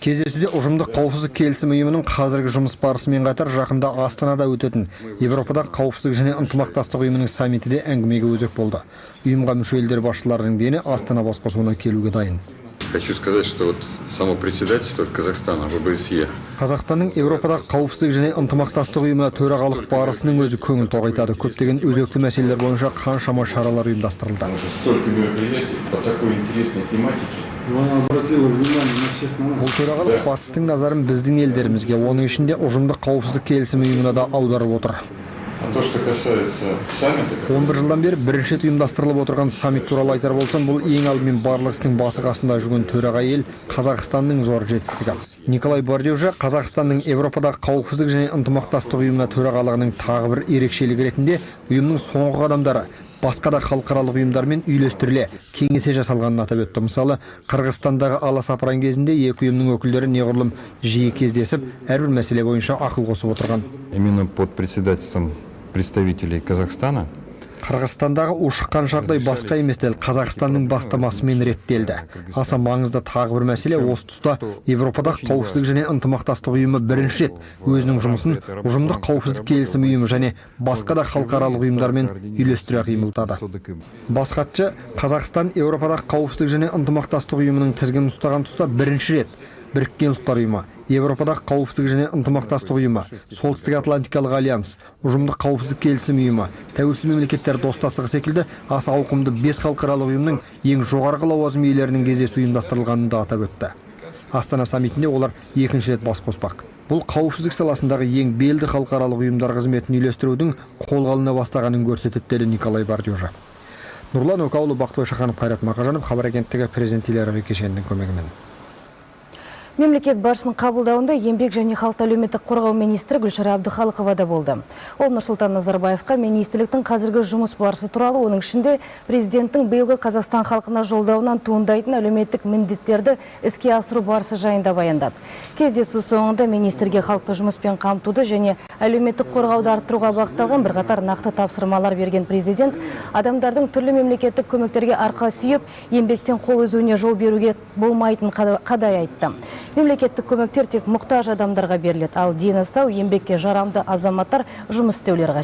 Кездесуде ұжымдық қауіпсіздік келісім ұйымының қазіргі жұмыс барысымен қатар жақында Астанада өтетін Европадағы қауіпсіздік және ынтымақтастық ұйымының саммиті де әңгімеге өзек болды. Ұйымға мүше елдер басшыларының дені Астана басқосуына келуге дайын. Хочу сказать, что вот само председательство Казахстана в ОБСЕ. Қазақстанның Европадағы қауіпсіздік және ынтымақтастық ұйымына төрағалық барысының өзі көңіл тоғайтады. Көптеген өзекті мәселелер бойынша қаншама шаралар ұйымдастырылды. Столько мероприятий по такой интересной тематике. Бұл төрағалық батыстың назарын біздің елдерімізге, оның ішінде ұжымдық қауіпсіздік келісім ұйымына да аударып отыр. А то, что касается саммита, 11 жылдан бері бірінші рет ұйымдастырылып отырған саммит туралы айтар болсам, бұл ең алдымен барлық істің басы қасында жүрген төраға ел Қазақстанның зор жетістігі. Николай Бардиужа Қазақстанның Европадағы қауіпсіздік және ынтымақтастық ұйымына төрағалығының тағы бір ерекшелігі ретінде ұйымның соңғы қадамдары басқа да халықаралық ұйымдармен үйлестіріле кеңесе жасалғанын атап өтті. Мысалы, Қырғызстандағы аласапыран кезінде екі ұйымның өкілдері неғұрлым жиі кездесіп, әрбір мәселе бойынша ақыл қосып отырған. Именно под председательством представителей Казахстана Қырғызстандағы ушыққан жағдай басқа емес, дәл Қазақстанның бастамасымен реттелді. Аса маңызды тағы бір мәселе осы тұста Европадағы қауіпсіздік және ынтымақтастық ұйымы бірінші рет өзінің жұмысын ұжымдық қауіпсіздік келісім ұйымы және басқа да халықаралық ұйымдармен үйлестіре қимылдады. Бас хатшы Қазақстан Европадағы қауіпсіздік және ынтымақтастық ұйымының тізгінін ұстаған тұста бірінші рет Біріккен ұлттар ұйымы, Европадағы қауіпсіздік және ынтымақтастық ұйымы, Солтүстік Атлантикалық альянс, ұжымдық қауіпсіздік келісім ұйымы, тәуелсіз мемлекеттер достастығы секілді аса ауқымды 5 халықаралық ұйымның ең жоғарғы лауазым иелерінің кездесуі ұйымдастырылғанын да атап өтті. Астана саммитінде олар екінші рет бас қоспақ. Бұл қауіпсіздік саласындағы ең белді халықаралық ұйымдар қызметін үйлестірудің қолға алына бастағанын көрсетеді, деді Николай Бардиужа. Нұрлан Өкаұлы, Бақтыбай Шаханов, Қайрат Мақажанов, хабар агенттігі президент телерадио кешенінің көмегімен. Мемлекет басшысының қабылдауында еңбек және халықты әлеуметтік қорғау министрі Гүлшара Әбдіхалықова да болды. Ол Нұрсұлтан Назарбаевқа министрліктің қазіргі жұмыс барысы туралы, оның ішінде президенттің биылғы Қазақстан халқына жолдауынан туындайтын әлеуметтік міндеттерді іске асыру барысы жайында баяндады. Кездесу соңында министрге халықты жұмыспен қамтуды және әлеуметтік қорғауды арттыруға бағытталған бірқатар нақты тапсырмалар берген президент, адамдардың түрлі мемлекеттік көмектерге арқа сүйеп, еңбектен қол үзуіне жол беруге болмайтын қадай айтты. Мемлекеттік көмектер тек мұқтаж адамдарға беріледі, ал дені сау, еңбекке жарамды азаматтар жұмыс істеулері қажет.